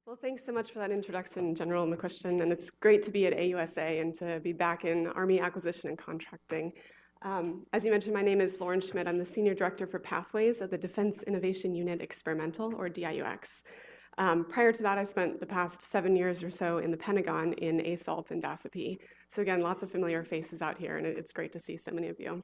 Well, thanks so much for that introduction, General McQuestion, and it's great to be at AUSA and to be back in Army Acquisition and Contracting. As you mentioned, my name is Lauren Schmidt. I'm the Senior Director for Pathways at the Defense Innovation Unit Experimental, or DIUX. Prior to that, I spent the past 7 years or so in the Pentagon in ASALT and DASAP. So again, lots of familiar faces out here, and it's great to see so many of you.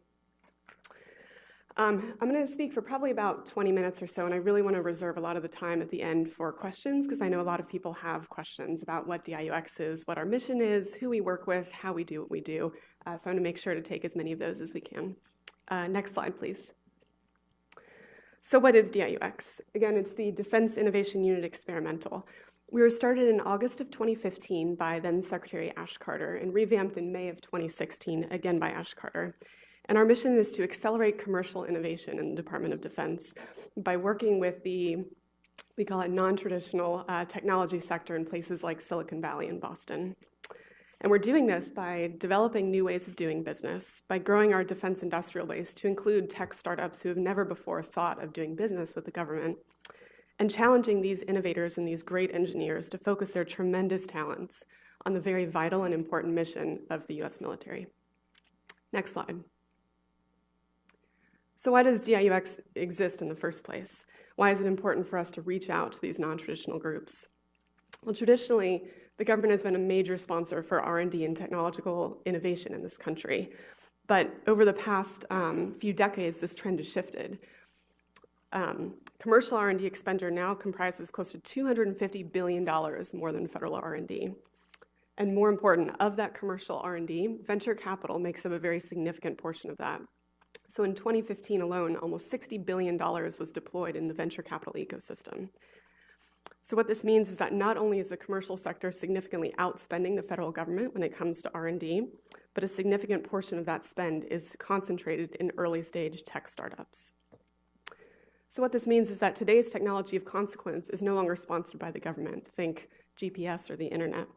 I'm going to speak for probably about 20 minutes or so, and I really want to reserve a lot of the time at the end for questions, because I know a lot of people have questions about what DIUX is, what our mission is, who we work with, how we do what we do. So I'm going to make sure to take as many of those as we can. Next slide, please. So what is DIUX? Again, it's the Defense Innovation Unit Experimental. We were started in August of 2015 by then Secretary Ash Carter and revamped in May of 2016, again by Ash Carter. And our mission is to accelerate commercial innovation in the Department of Defense by working with we call it non-traditional technology sector in places like Silicon Valley and Boston. And we're doing this by developing new ways of doing business, by growing our defense industrial base to include tech startups who have never before thought of doing business with the government, and challenging these innovators and these great engineers to focus their tremendous talents on the very vital and important mission of the U.S. military. Next slide. So why does DIUX exist in the first place? Why is it important for us to reach out to these non-traditional groups? Well, traditionally, the government has been a major sponsor for R&D and technological innovation in this country. But over the past few decades, this trend has shifted. Commercial R&D expenditure now comprises close to $250 billion more than federal R&D. And more important, of that commercial R&D, venture capital makes up a very significant portion of that. So in 2015 alone, almost $60 billion was deployed in the venture capital ecosystem. So what this means is that not only is the commercial sector significantly outspending the federal government when it comes to R&D, but a significant portion of that spend is concentrated in early stage tech startups. So what this means is that today's technology of consequence is no longer sponsored by the government. Think GPS or the internet.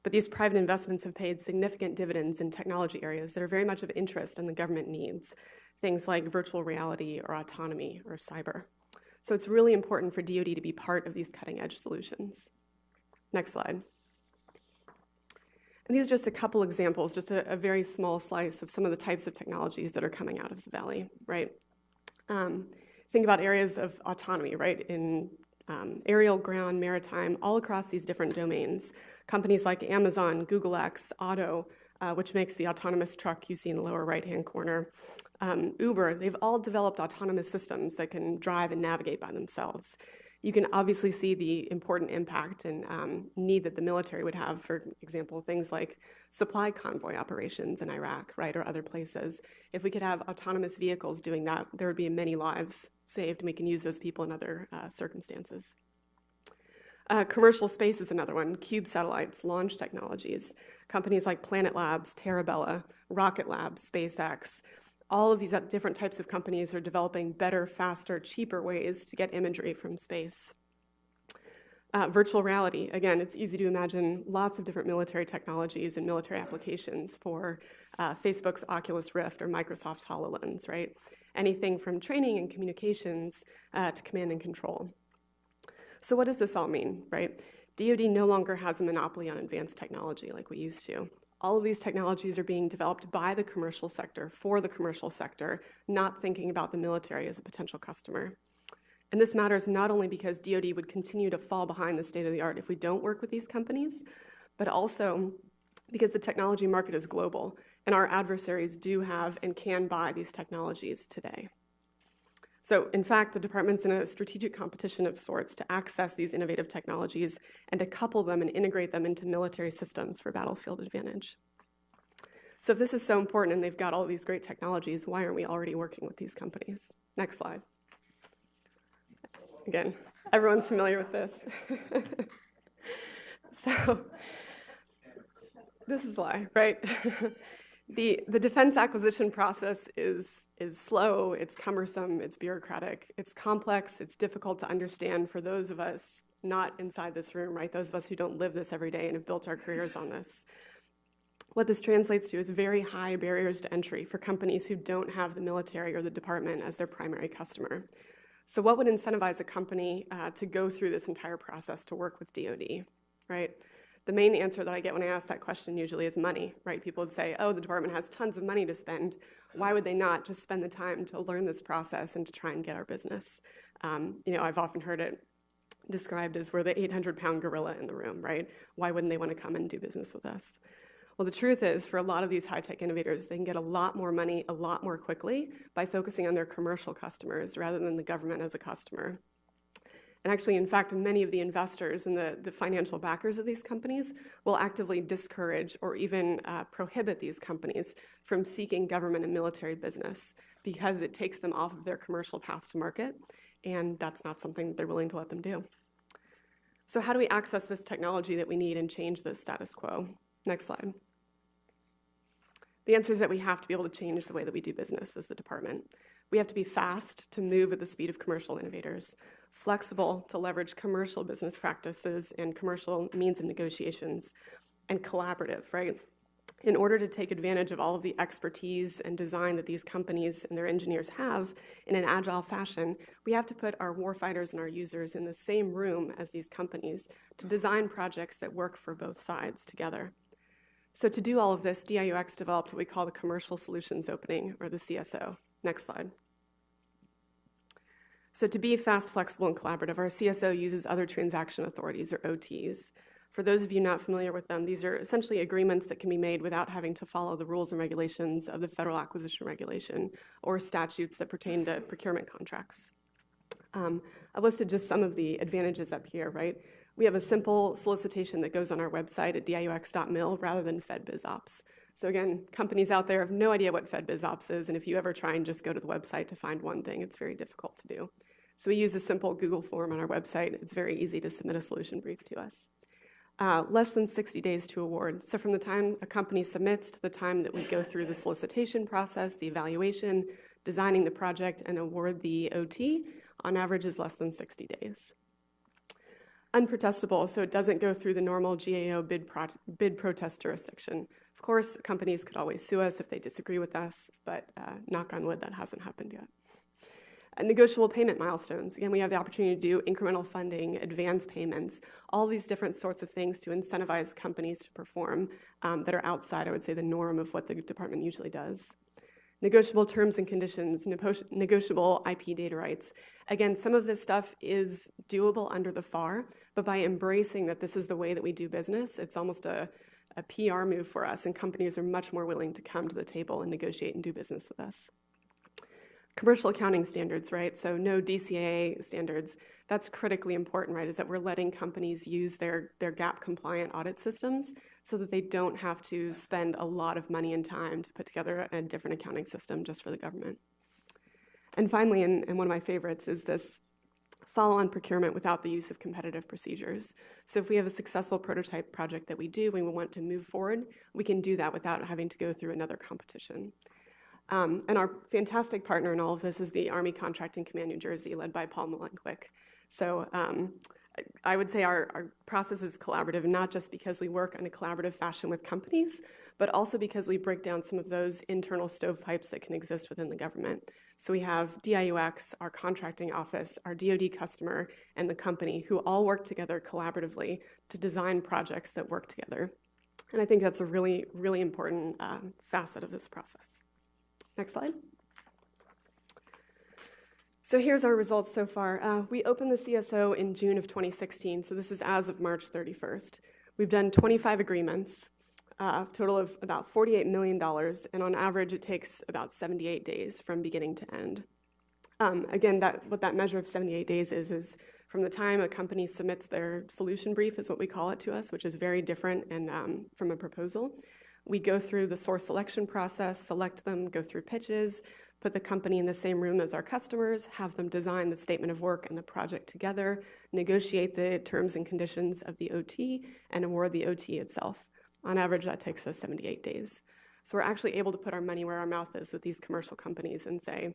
But these private investments have paid significant dividends in technology areas that are very much of interest and the government needs. Things like virtual reality or autonomy or cyber. So it's really important for DoD to be part of these cutting-edge solutions. Next slide. And these are just a couple examples, just a very small slice of some of the types of technologies that are coming out of the Valley, right? Think about areas of autonomy, right? In aerial, ground, maritime, all across these different domains. Companies like Amazon, Google X, Otto, which makes the autonomous truck you see in the lower right-hand corner, Uber, they've all developed autonomous systems that can drive and navigate by themselves. You can obviously see the important impact and need that the military would have, for example, things like supply convoy operations in Iraq, right, or other places. If we could have autonomous vehicles doing that, there would be many lives saved, and we can use those people in other circumstances. Commercial space is another one. Cube satellites, launch technologies. Companies like Planet Labs, Terabella, Rocket Lab, SpaceX. All of these different types of companies are developing better, faster, cheaper ways to get imagery from space. Virtual reality, again, it's easy to imagine lots of different military technologies and military applications for Facebook's Oculus Rift or Microsoft's HoloLens, right? Anything from training and communications to command and control. So what does this all mean, right? DoD no longer has a monopoly on advanced technology like we used to. All of these technologies are being developed by the commercial sector, for the commercial sector, not thinking about the military as a potential customer. And this matters not only because DoD would continue to fall behind the state of the art if we don't work with these companies, but also because the technology market is global, and our adversaries do have and can buy these technologies today. So, in fact, the department's in a strategic competition of sorts to access these innovative technologies and to couple them and integrate them into military systems for battlefield advantage. So if this is so important and they've got all these great technologies, why aren't we already working with these companies? Next slide. Again, everyone's familiar with this. So this is why, right? The defense acquisition process is slow, it's cumbersome, it's bureaucratic, it's complex, it's difficult to understand for those of us not inside this room, right? Those of us who don't live this every day and have built our careers on this. What this translates to is very high barriers to entry for companies who don't have the military or the department as their primary customer. So what would incentivize a company to go through this entire process to work with DoD, right? The main answer that I get when I ask that question usually is money, right? People would say, oh, the department has tons of money to spend. Why would they not just spend the time to learn this process and to try and get our business? I've often heard it described as we're the 800-pound gorilla in the room, right? Why wouldn't they want to come and do business with us? Well, the truth is, for a lot of these high-tech innovators, they can get a lot more money a lot more quickly by focusing on their commercial customers rather than the government as a customer. And actually, in fact, many of the investors and the financial backers of these companies will actively discourage or even prohibit these companies from seeking government and military business because it takes them off of their commercial path to market, and that's not something they're willing to let them do. So how do we access this technology that we need and change this status quo? Next slide. The answer is that we have to be able to change the way that we do business as the department. We have to be fast to move at the speed of commercial innovators, flexible to leverage commercial business practices and commercial means of negotiations, and collaborative, right? In order to take advantage of all of the expertise and design that these companies and their engineers have in an agile fashion, we have to put our warfighters and our users in the same room as these companies to design projects that work for both sides together. So to do all of this, DIUX developed what we call the Commercial Solutions Opening, or the CSO. Next slide. So to be fast, flexible, and collaborative, our CSO uses other transaction authorities, or OTs. For those of you not familiar with them, these are essentially agreements that can be made without having to follow the rules and regulations of the Federal Acquisition Regulation or statutes that pertain to procurement contracts. I've listed just some of the advantages up here, right? We have a simple solicitation that goes on our website at diux.mil rather than FedBizOps. So again, companies out there have no idea what FedBizOps is, and if you ever try and just go to the website to find one thing, it's very difficult to do. So we use a simple Google form on our website. It's very easy to submit a solution brief to us. Less than 60 days to award. So from the time a company submits to the time that we go through the solicitation process, the evaluation, designing the project, and award the OT, on average is less than 60 days. Unprotestable, so it doesn't go through the normal GAO bid protest jurisdiction. Of course, companies could always sue us if they disagree with us, but knock on wood, that hasn't happened yet. Negotiable payment milestones. Again, we have the opportunity to do incremental funding, advance payments, all these different sorts of things to incentivize companies to perform that are outside, I would say, the norm of what the department usually does. Negotiable terms and conditions, negotiable IP data rights. Again, some of this stuff is doable under the FAR, but by embracing that this is the way that we do business, it's almost a PR move for us, and companies are much more willing to come to the table and negotiate and do business with us. Commercial accounting standards, right? So no DCAA standards. That's critically important, right? Is that we're letting companies use their GAAP-compliant audit systems so that they don't have to spend a lot of money and time to put together a different accounting system just for the government. And finally, and one of my favorites, is this follow-on procurement without the use of competitive procedures. So if we have a successful prototype project that we do, we want to move forward, we can do that without having to go through another competition. And our fantastic partner in all of this is the Army Contracting Command New Jersey, led by Paul Malenquick. So I would say our process is collaborative, not just because we work in a collaborative fashion with companies, but also because we break down some of those internal stovepipes that can exist within the government. So we have DIUX, our contracting office, our DoD customer, and the company, who all work together collaboratively to design projects that work together. And I think that's a really, really important facet of this process. Next slide. So here's our results so far. We opened the CSO in June of 2016, so this is as of March 31st. We've done 25 agreements, total of about $48 million, and on average it takes about 78 days from beginning to end. Again, what that measure of 78 days is from the time a company submits their solution brief, is what we call it to us, which is very different and from a proposal. We go through the source selection process, select them, go through pitches, put the company in the same room as our customers, have them design the statement of work and the project together, negotiate the terms and conditions of the OT, and award the OT itself. On average, that takes us 78 days. So we're actually able to put our money where our mouth is with these commercial companies and say,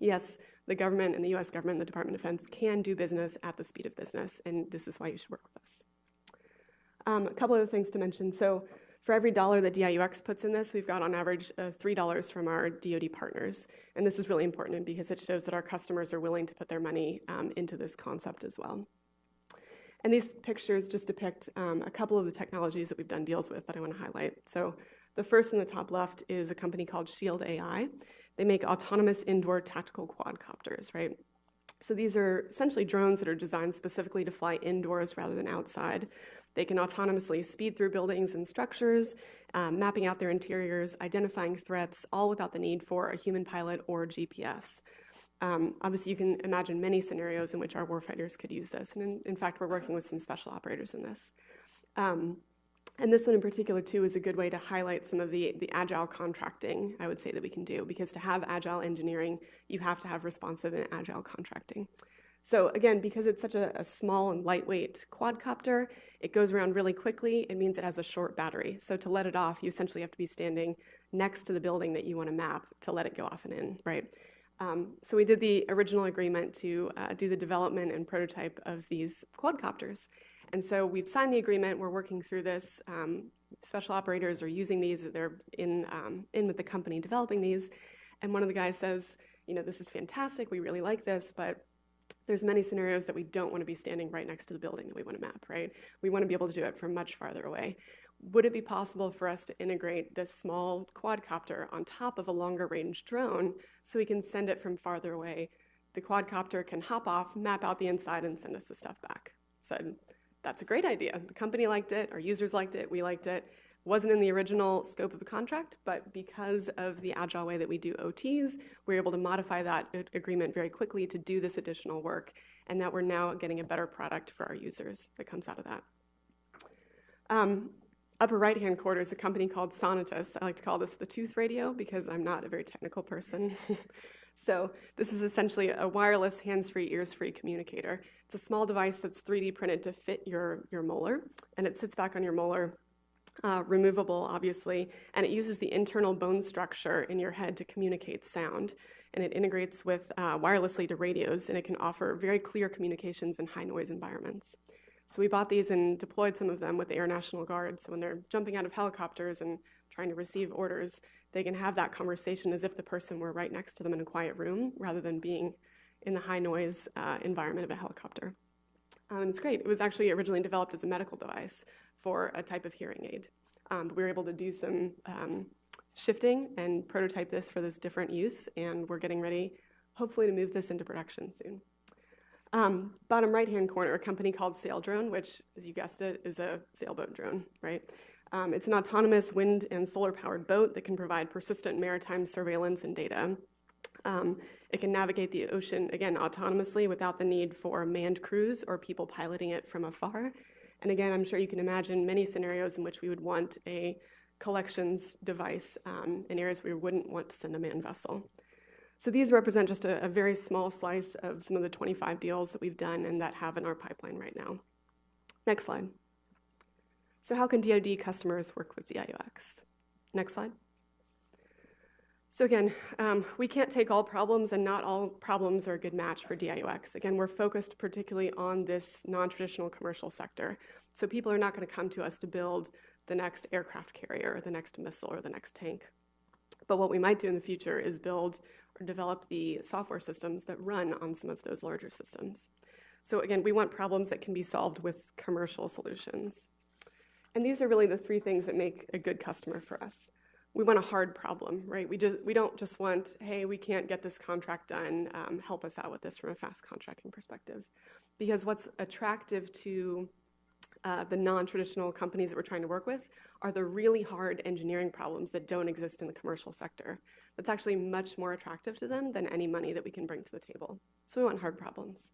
yes, the government and the US government and the Department of Defense can do business at the speed of business, and this is why you should work with us. A couple other things to mention. So For every dollar that DIUX puts in this, we've got on average $3 from our DoD partners. And this is really important because it shows that our customers are willing to put their money into this concept as well. And these pictures just depict a couple of the technologies that we've done deals with that I want to highlight. So the first in the top left is a company called Shield AI. They make autonomous indoor tactical quadcopters, right? So these are essentially drones that are designed specifically to fly indoors rather than outside. They can autonomously speed through buildings and structures, mapping out their interiors, identifying threats, all without the need for a human pilot or GPS. Obviously, you can imagine many scenarios in which our warfighters could use this. And in fact, we're working with some special operators in this. And this one in particular, too, is a good way to highlight some of the agile contracting, I would say, that we can do. Because to have agile engineering, you have to have responsive and agile contracting. So again, because it's such a small and lightweight quadcopter, it goes around really quickly. It means it has a short battery. So to let it off, you essentially have to be standing next to the building that you want to map to let it go off and in, right? So we did the original agreement to do the development and prototype of these quadcopters. And so we've signed the agreement. We're working through this. Special operators are using these. They're in with the company developing these. And one of the guys says, you know, this is fantastic. We really like this, but there's many scenarios that we don't want to be standing right next to the building that we want to map, right? We want to be able to do it from much farther away. Would it be possible for us to integrate this small quadcopter on top of a longer range drone so we can send it from farther away? The quadcopter can hop off, map out the inside, and send us the stuff back. So that's a great idea. The company liked it, our users liked it, we liked it. Wasn't in the original scope of the contract, but because of the agile way that we do OTs, we're able to modify that agreement very quickly to do this additional work, and that we're now getting a better product for our users that comes out of that. Upper right-hand corner is a company called Sonitus. I like to call this the tooth radio because I'm not a very technical person. So this is essentially a wireless, hands-free, ears-free communicator. It's a small device that's 3D printed to fit your molar, and it sits back on your molar, removable, obviously, and it uses the internal bone structure in your head to communicate sound. And it integrates with wirelessly to radios, and it can offer very clear communications in high-noise environments. So we bought these and deployed some of them with the Air National Guard. So when they're jumping out of helicopters and trying to receive orders, they can have that conversation as if the person were right next to them in a quiet room rather than being in the high-noise environment of a helicopter. And it's great. It was actually originally developed as a medical device for a type of hearing aid. But we were able to do some shifting and prototype this for this different use, and we're getting ready, hopefully, to move this into production soon. Bottom right-hand corner, a company called Saildrone, which, as you guessed it, is a sailboat drone, right? It's an autonomous wind and solar-powered boat that can provide persistent maritime surveillance and data. It can navigate the ocean, again, autonomously without the need for manned crews or people piloting it from afar. And again, I'm sure you can imagine many scenarios in which we would want a collections device in areas where we wouldn't want to send a manned vessel. So these represent just a very small slice of some of the 25 deals that we've done and that have in our pipeline right now. Next slide. So how can DoD customers work with DIUX? Next slide. So again, we can't take all problems, and not all problems are a good match for DIUX. Again, we're focused particularly on this non-traditional commercial sector. So people are not going to come to us to build the next aircraft carrier, or the next missile, or the next tank. But what we might do in the future is build or develop the software systems that run on some of those larger systems. So again, we want problems that can be solved with commercial solutions. And these are really the three things that make a good customer for us. We want a hard problem, right? We don't just want, hey, we can't get this contract done, help us out with this from a fast contracting perspective. Because what's attractive to the non-traditional companies that we're trying to work with are the really hard engineering problems that don't exist in the commercial sector. That's actually much more attractive to them than any money that we can bring to the table. So we want hard problems.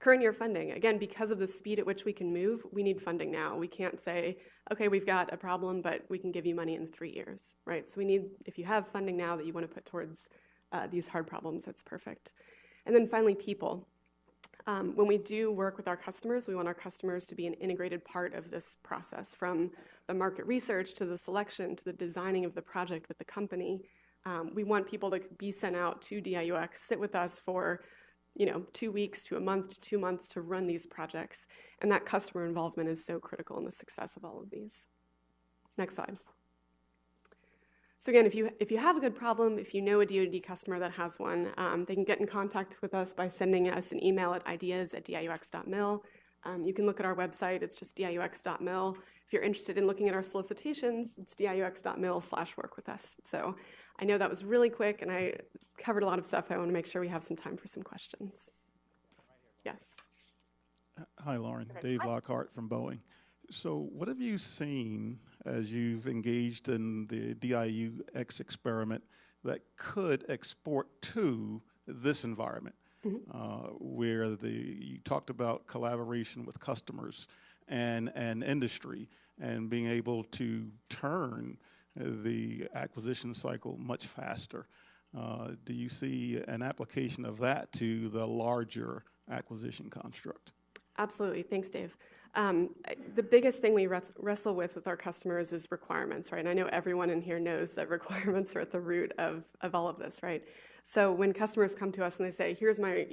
Current year funding, again, because of the speed at which we can move, we need funding now. We can't say, okay, we've got a problem, but we can give you money in 3 years, right? So we need, if you have funding now that you want to put towards these hard problems, that's perfect. And then finally, people. When we do work with our customers, we want our customers to be an integrated part of this process, from the market research to the selection to the designing of the project with the company. We want people to be sent out to DIUX, sit with us for 2 weeks to a month to 2 months to run these projects. And that customer involvement is so critical in the success of all of these. Next slide. So again, if you have a good problem, if you know a DoD customer that has one, they can get in contact with us by sending us an email at ideas@diux.mil. You can look at our website. It's just diux.mil. If you're interested in looking at our solicitations, it's diux.mil/work with us. So I know that was really quick, and I covered a lot of stuff. I want to make sure we have some time for some questions. Yes. Hi, Lauren. Dave Lockhart from Boeing. So what have you seen as you've engaged in the DIUX experiment that could export to this environment, where you talked about collaboration with customers and industry and being able to turn the acquisition cycle much faster? Do you see an application of that to the larger acquisition construct? Absolutely. Thanks, Dave. The biggest thing we wrestle with our customers is requirements, right? And I know everyone in here knows that requirements are at the root of all of this, right? So when customers come to us and they say, here's my,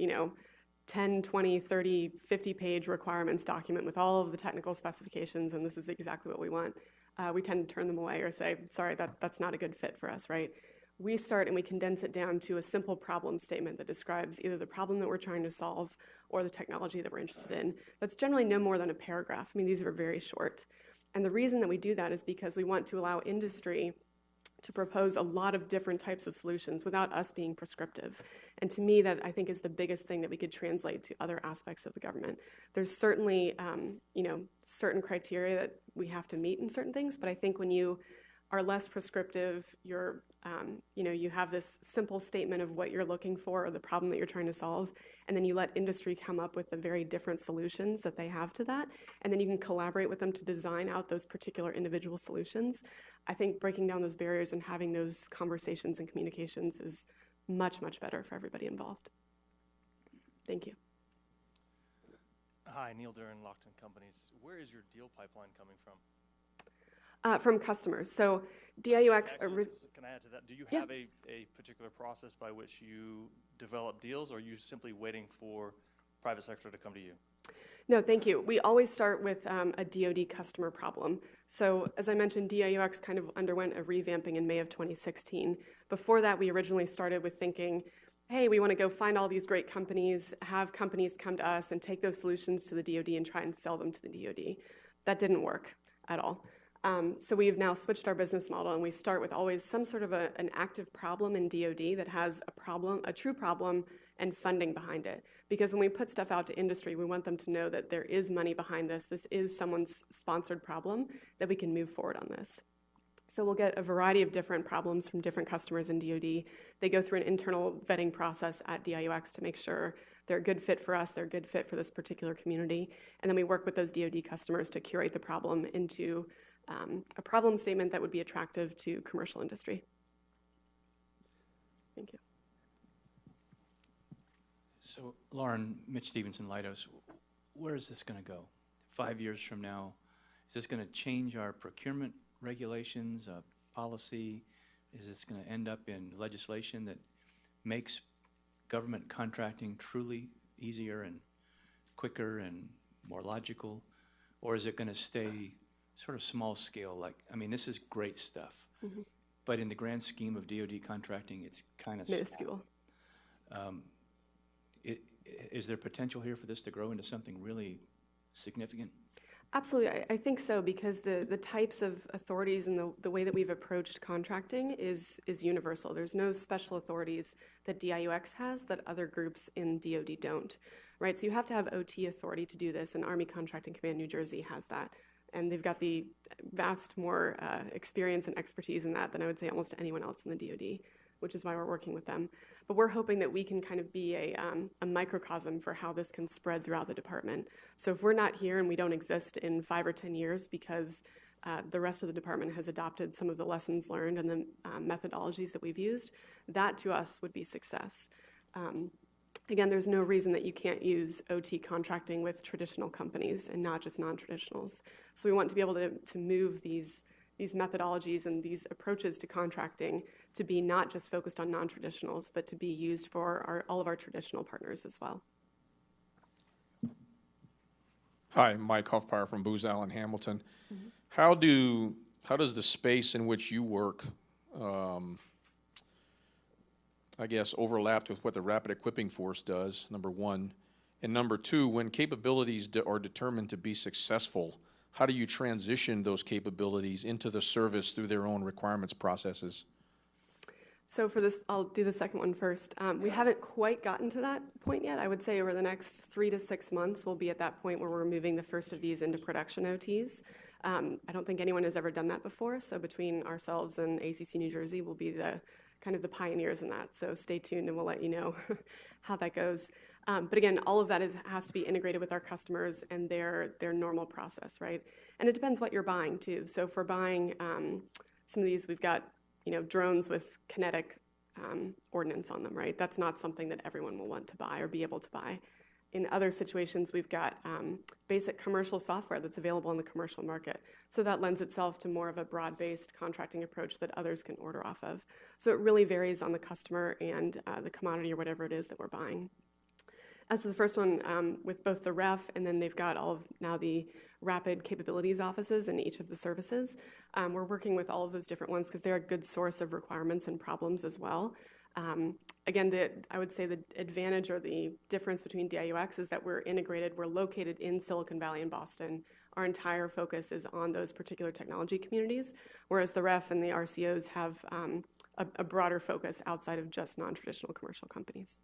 10, 20, 30, 50-page requirements document with all of the technical specifications, and this is exactly what we want, we tend to turn them away or say, sorry, that's not a good fit for us, right? We start and we condense it down to a simple problem statement that describes either the problem that we're trying to solve or the technology that we're interested in. That's generally no more than a paragraph. I mean, these are very short. And the reason that we do that is because we want to allow industry to propose a lot of different types of solutions without us being prescriptive. And to me, that I think is the biggest thing that we could translate to other aspects of the government. There's certainly, certain criteria that we have to meet in certain things, but I think when you are less prescriptive, you have this simple statement of what you're looking for or the problem that you're trying to solve, and then you let industry come up with the very different solutions that they have to that, and then you can collaborate with them to design out those particular individual solutions. I think breaking down those barriers and having those conversations and communications is much, much better for everybody involved. Thank you. Hi, Neil Duran, Lockton Companies. Where is your deal pipeline coming from? From customers. So DIUX... Can I add to that? Do you have a particular process by which you develop deals, or are you simply waiting for private sector to come to you? No, thank you. We always start with a DoD customer problem. So as I mentioned, DIUX kind of underwent a revamping in May of 2016. Before that, we originally started with thinking, hey, we want to go find all these great companies, have companies come to us and take those solutions to the DoD and try and sell them to the DoD. That didn't work at all. So we've now switched our business model, and we start with always some sort of an active problem in DoD that has a true problem, and funding behind it. Because when we put stuff out to industry, we want them to know that there is money behind this. This is someone's sponsored problem, that we can move forward on this. So we'll get a variety of different problems from different customers in DoD. They go through an internal vetting process at DIUX to make sure they're a good fit for us, they're a good fit for this particular community. And then we work with those DoD customers to curate the problem into a problem statement that would be attractive to commercial industry. Thank you. So, Lauren, Mitch Stevenson, Leidos, where is this going to go? 5 years from now, is this going to change our procurement regulations, policy? Is this going to end up in legislation that makes government contracting truly easier and quicker and more logical? Or is it going to stay sort of small scale? This is great stuff. Mm-hmm. But in the grand scheme of DoD contracting, it's kind of minuscule. Is there potential here for this to grow into something really significant? Absolutely, I think so, because the types of authorities and the way that we've approached contracting is universal. There's no special authorities that DIUX has that other groups in DoD don't, right? So you have to have OT authority to do this, and Army Contracting Command New Jersey has that. And they've got the vast more experience and expertise in that than I would say almost anyone else in the DoD, which is why we're working with them. But we're hoping that we can kind of be a microcosm for how this can spread throughout the department. So if we're not here and we don't exist in 5 or 10 years because the rest of the department has adopted some of the lessons learned and the methodologies that we've used, that to us would be success. Again, there's no reason that you can't use OT contracting with traditional companies and not just non-traditionals. So we want to be able to move these methodologies and these approaches to contracting to be not just focused on non-traditionals, but to be used for all of our traditional partners as well. Hi, Mike Hoffmeyer from Booz Allen Hamilton. Mm-hmm. How do how does the space in which you work, I guess, overlapped with what the Rapid Equipping Force does, number one? And number two, when capabilities are determined to be successful, how do you transition those capabilities into the service through their own requirements processes? So for this, I'll do the second one first. We haven't quite gotten to that point yet. I would say over the next 3 to 6 months, we'll be at that point where we're moving the first of these into production OTs. I don't think anyone has ever done that before, so between ourselves and ACC New Jersey, we'll be the kind of the pioneers in that. So stay tuned and we'll let you know how that goes. But again, all of that has to be integrated with our customers and their normal process, right? And it depends what you're buying too. So if we're buying some of these, we've got drones with kinetic ordnance on them, right? That's not something that everyone will want to buy or be able to buy. In other situations, we've got basic commercial software that's available in the commercial market. So that lends itself to more of a broad-based contracting approach that others can order off of. So it really varies on the customer and the commodity or whatever it is that we're buying. As to the first one, with both the REF and then they've got all of now the rapid capabilities offices in each of the services, we're working with all of those different ones because they're a good source of requirements and problems as well. Again, I would say the advantage or the difference between DIUX is that we're integrated, we're located in Silicon Valley and Boston. Our entire focus is on those particular technology communities, whereas the REF and the RCOs have a broader focus outside of just non-traditional commercial companies.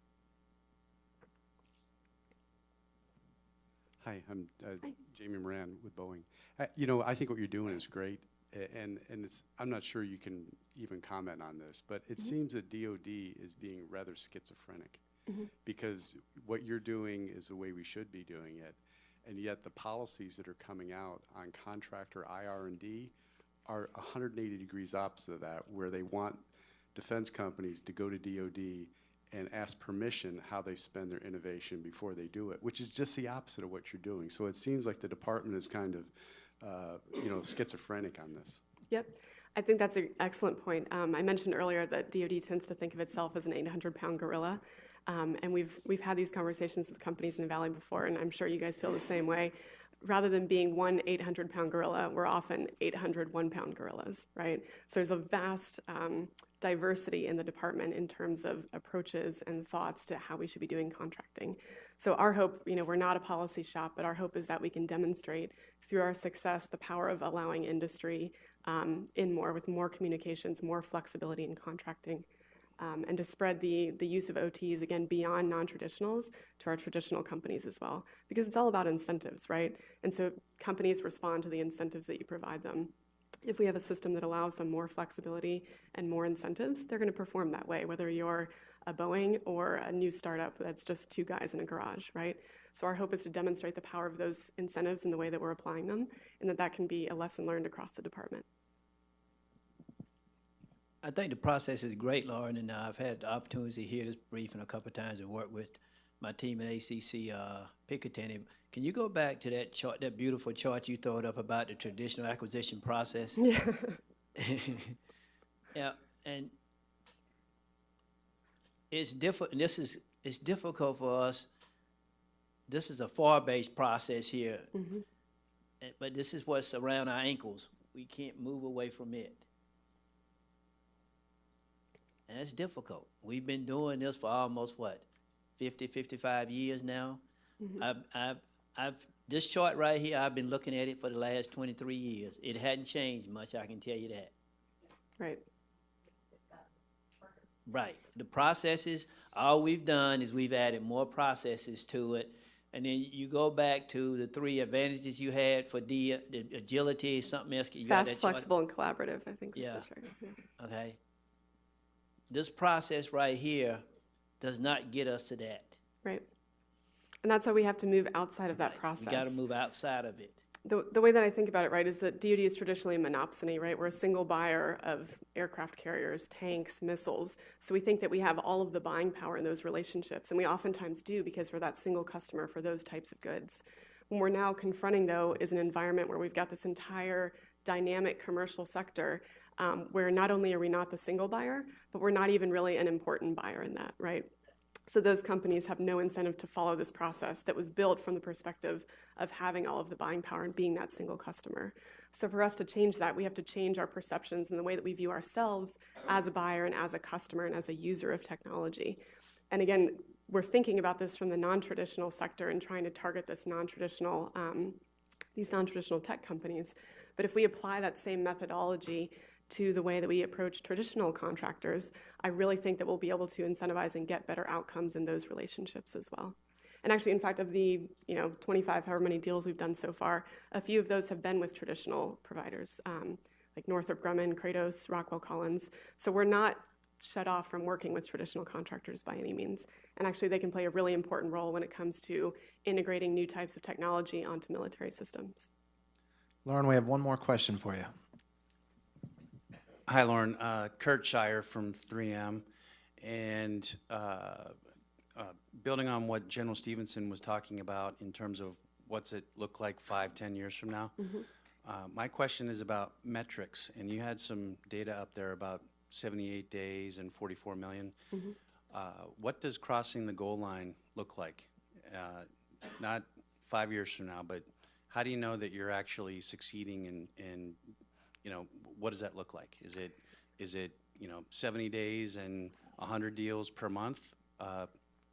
Hi, I'm Hi. Jamie Moran with Boeing. I think what you're doing is great, and I'm not sure you can even comment on this, but it seems that DoD is being rather schizophrenic because what you're doing is the way we should be doing it, and yet the policies that are coming out on contractor IR&D are 180 degrees opposite of that, where they want defense companies to go to DoD and ask permission how they spend their innovation before they do it, which is just the opposite of what you're doing. So it seems like the department is kind of, schizophrenic on this. Yep. I think that's an excellent point. I mentioned earlier that DoD tends to think of itself as an 800-pound gorilla, and we've had these conversations with companies in the Valley before, and I'm sure you guys feel the same way. Rather than being one 800-pound gorilla, we're often 800 one-pound gorillas, right? So there's a vast diversity in the department in terms of approaches and thoughts to how we should be doing contracting. So our hope, we're not a policy shop, but our hope is that we can demonstrate through our success the power of allowing industry with more communications, more flexibility in contracting, and to spread the use of OTs, again, beyond non-traditionals to our traditional companies as well. Because it's all about incentives, right? And so companies respond to the incentives that you provide them. If we have a system that allows them more flexibility and more incentives, they're going to perform that way, whether you're a Boeing or a new startup that's just two guys in a garage, right? So our hope is to demonstrate the power of those incentives in the way that we're applying them, and that can be a lesson learned across the department. I think the process is great, Lauren, and I've had the opportunity to hear this briefing a couple of times and work with my team at ACC Picatinny. Can you go back to that chart, that beautiful chart you throwed up about the traditional acquisition process? Yeah. Yeah, and it's difficult. It's difficult for us. This is a FAR-based process here, but this is what's around our ankles. We can't move away from it. And it's difficult. We've been doing this for almost, 50, 55 years now. This chart right here, I've been looking at it for the last 23 years. It hadn't changed much, I can tell you that. Right. Right. The processes, all we've done is we've added more processes to it. And then you go back to the 3 advantages you had for the agility, something else. Fast, flexible, and collaborative, I think. Yeah. Was the chart. Yeah. Okay. This process right here does not get us to that. Right. And that's why we have to move outside of that process. We got to move outside of it. The way that I think about it, right, is that DoD is traditionally a monopsony, right? We're a single buyer of aircraft carriers, tanks, missiles. So we think that we have all of the buying power in those relationships. And we oftentimes do because we're that single customer for those types of goods. What we're now confronting, though, is an environment where we've got this entire dynamic commercial sector where not only are we not the single buyer, but we're not even really an important buyer in that, right? So those companies have no incentive to follow this process that was built from the perspective of having all of the buying power and being that single customer. So for us to change that, we have to change our perceptions and the way that we view ourselves as a buyer and as a customer and as a user of technology. And again, we're thinking about this from the non-traditional sector and trying to target this these non-traditional tech companies. But if we apply that same methodology to the way that we approach traditional contractors, I really think that we'll be able to incentivize and get better outcomes in those relationships as well. And actually, in fact, of the 25, however many deals we've done so far, a few of those have been with traditional providers, like Northrop Grumman, Kratos, Rockwell Collins. So we're not shut off from working with traditional contractors by any means. And actually, they can play a really important role when it comes to integrating new types of technology onto military systems. Lauren, we have one more question for you. Hi, Lauren. Kurt Shire from 3M. And building on what General Stevenson was talking about in terms of what's it look like 5-10 years from now, my question is about metrics. And you had some data up there about 78 days and 44 million. What does crossing the goal line look like? Not 5 years from now, but how do you know that you're actually succeeding in what does that look like? Is it 70 days and 100 deals per month?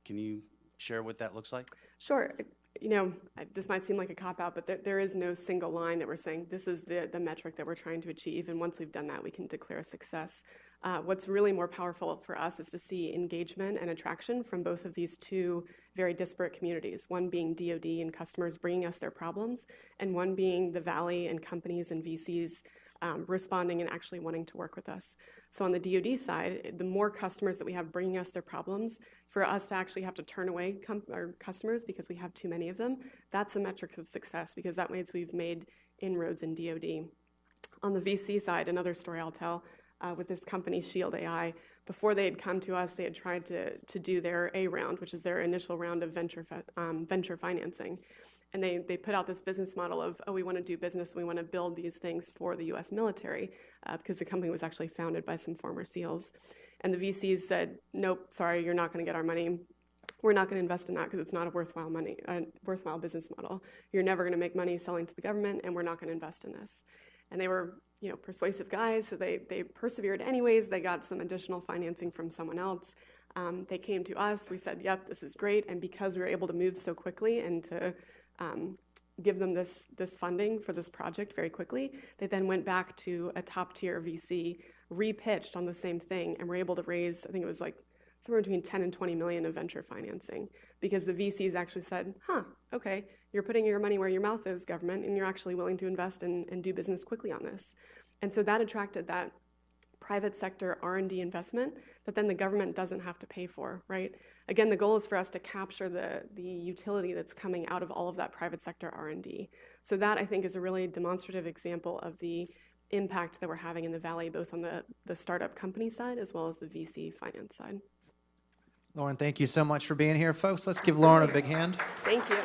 Can you share what that looks like? Sure. This might seem like a cop-out, but there is no single line that we're saying this is the metric that we're trying to achieve, and once we've done that, we can declare success. What's really more powerful for us is to see engagement and attraction from both of these two very disparate communities, one being DoD and customers bringing us their problems, and one being the Valley and companies and VCs responding and actually wanting to work with us. So on the DoD side, the more customers that we have bringing us their problems, for us to actually have to turn away our customers because we have too many of them, that's a metric of success because that means we've made inroads in DoD. On the VC side, another story I'll tell, with this company, Shield AI, before they had come to us, they had tried to do their A round, which is their initial round of venture financing. And they put out this business model of, we want to do business, we want to build these things for the U.S. military, because the company was actually founded by some former SEALs. And the VCs said, nope, sorry, you're not going to get our money. We're not going to invest in that because it's not a worthwhile business model. You're never going to make money selling to the government, and we're not going to invest in this. And they were, persuasive guys, so they persevered anyways. They got some additional financing from someone else. They came to us. We said, yep, this is great. And because we were able to move so quickly and to give them this funding for this project very quickly, they then went back to a top-tier VC, repitched on the same thing, and were able to raise, I think it was like somewhere between 10 and 20 million of venture financing, because the VCs actually said, okay, you're putting your money where your mouth is, government, and you're actually willing to invest and do business quickly on this. And so that attracted that private sector R&D investment that then the government doesn't have to pay for, right? Again, the goal is for us to capture the utility that's coming out of all of that private sector R&D. So that, I think, is a really demonstrative example of the impact that we're having in the Valley, both on the startup company side as well as the VC finance side. Lauren, thank you so much for being here. Folks, let's give Lauren a big hand. Thank you.